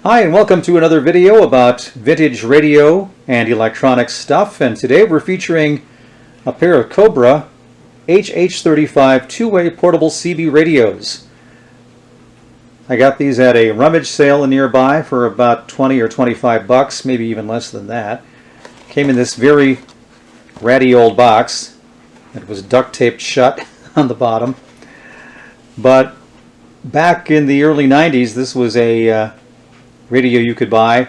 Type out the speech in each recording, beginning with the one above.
Hi, and welcome to another video about vintage radio and electronic stuff. And today we're featuring a pair of Cobra HH-35 two-way portable CB radios. I got these at a rummage sale nearby for about 20 or 25 bucks, maybe even less than that. Came in this very ratty old box that was duct taped shut on the bottom. But back in the early 90s, this was a radio you could buy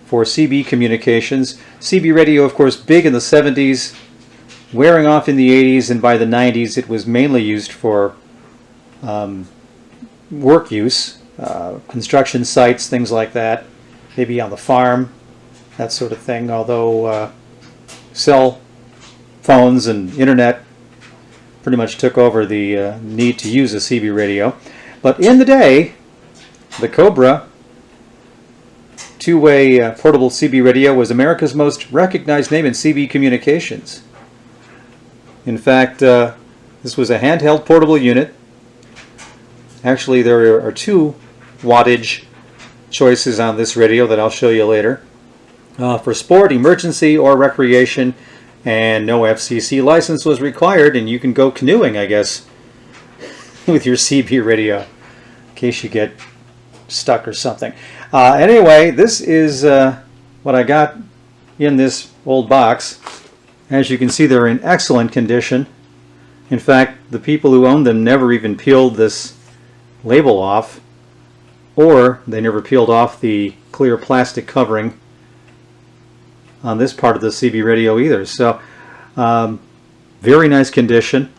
for CB communications. CB radio, of course, big in the 70s, wearing off in the 80s, and by the 90s it was mainly used for work use, construction sites, things like that, maybe on the farm, that sort of thing, although cell phones and internet pretty much took over the need to use a CB radio. But in the day, the Cobra two-way portable CB radio was America's most recognized name in CB communications. In fact, this was a handheld portable unit. Actually, there are two wattage choices on this radio that I'll show you later. For sport, emergency, or recreation, and no FCC license was required, and you can go canoeing, I guess, with your CB radio in case you get stuck or something. Anyway, this is what I got in this old box. As you can see, they're in excellent condition. In fact, the people who owned them never even peeled this label off, or they never peeled off the clear plastic covering on this part of the CB radio either. So, very nice condition.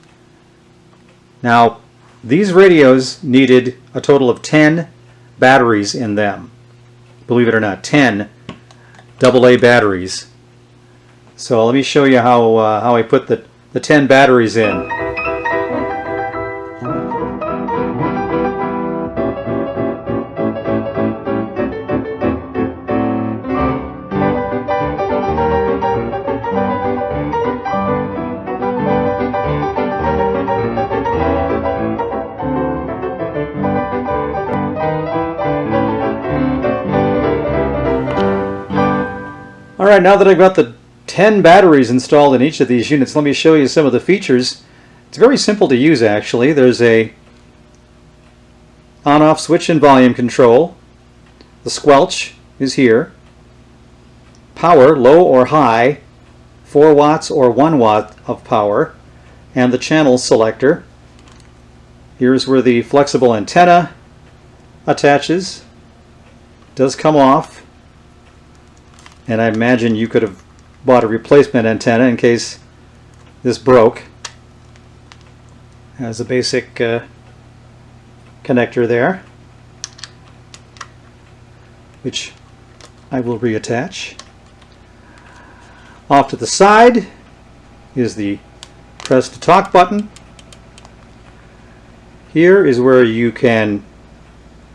Now, these radios needed a total of 10 batteries in them. Believe it or not, 10 AA batteries. So let me show you how I put the 10 batteries in. Alright, now that I've got the 10 batteries installed in each of these units, let me show you some of the features. It's very simple to use, actually. There's a on-off switch and volume control. The squelch is here. Power, low or high, 4 watts or 1 watt of power, and the channel selector. Here's where the flexible antenna attaches. It does come off. And I imagine you could have bought a replacement antenna in case this broke. Has a basic connector there, which I will reattach. Off to the side is the press to talk button. Here is where you can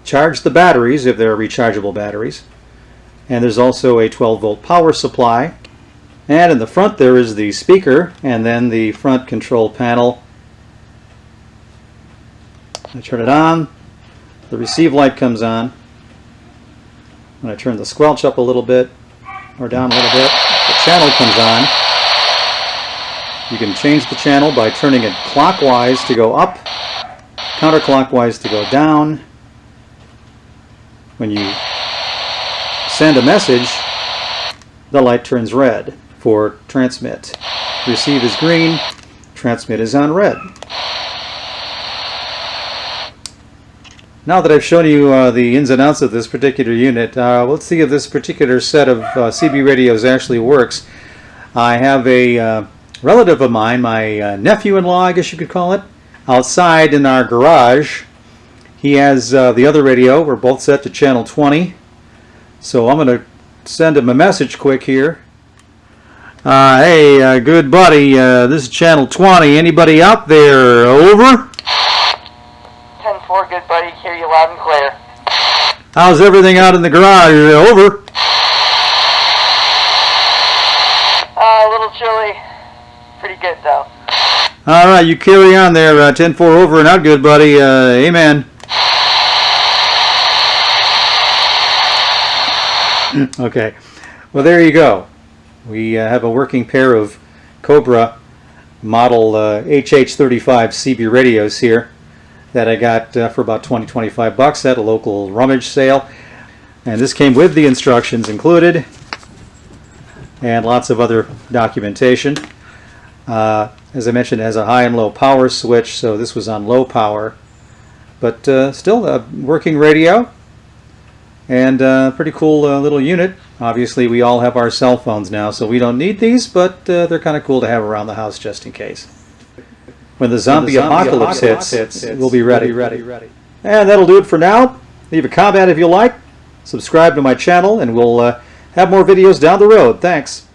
charge the batteries if they're rechargeable batteries. And there's also a 12-volt power supply. And in the front there is the speaker, and then the front control panel. I turn it on, the receive light comes on. When I turn the squelch up a little bit, or down a little bit, the channel comes on. You can change the channel by turning it clockwise to go up, counterclockwise to go down. When you send a message, the light turns red for transmit. Receive is green, transmit is on red. Now that I've shown you the ins and outs of this particular unit, let's see if this particular set of CB radios actually works. I have a relative of mine, my nephew-in-law, I guess you could call it, outside in our garage. He has the other radio. We're both set to channel 20. So I'm going to send him a message quick here. Hey, good buddy, this is channel 20. Anybody out there? Over? 10-4, good buddy. Hear you loud and clear. How's everything out in the garage? Over? A little chilly. Pretty good, though. All right, you carry on there. 10-4 over and out, good buddy. Amen. Okay, well there you go. We have a working pair of Cobra model HH-35 CB radios here that I got for about 20-25 bucks at a local rummage sale. And this came with the instructions included and lots of other documentation. As I mentioned, it has a high and low power switch, so this was on low power, but still a working radio and a pretty cool little unit. Obviously we all have our cell phones now, so we don't need these, but they're kind of cool to have around the house just in case. When the zombie apocalypse hits, we'll be ready. And that'll do it for now. Leave a comment if you like. Subscribe to my channel, and we'll have more videos down the road. Thanks.